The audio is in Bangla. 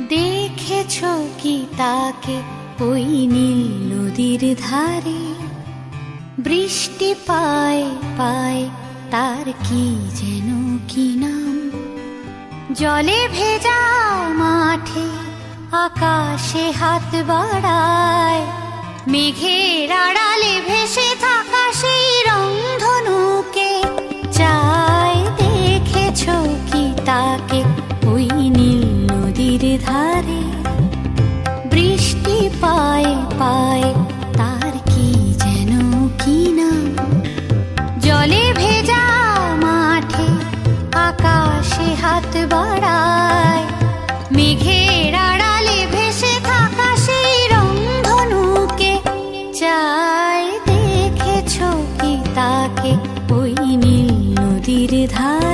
দেখেছো কি তাকে ওই নীল নদীর ধারে? বৃষ্টি পায় পায় তার কি যেন কি নাম। জলে ভেজা মাঠে আকাশে হাত বাড়ায়, মেঘের আড়ালে ভেসে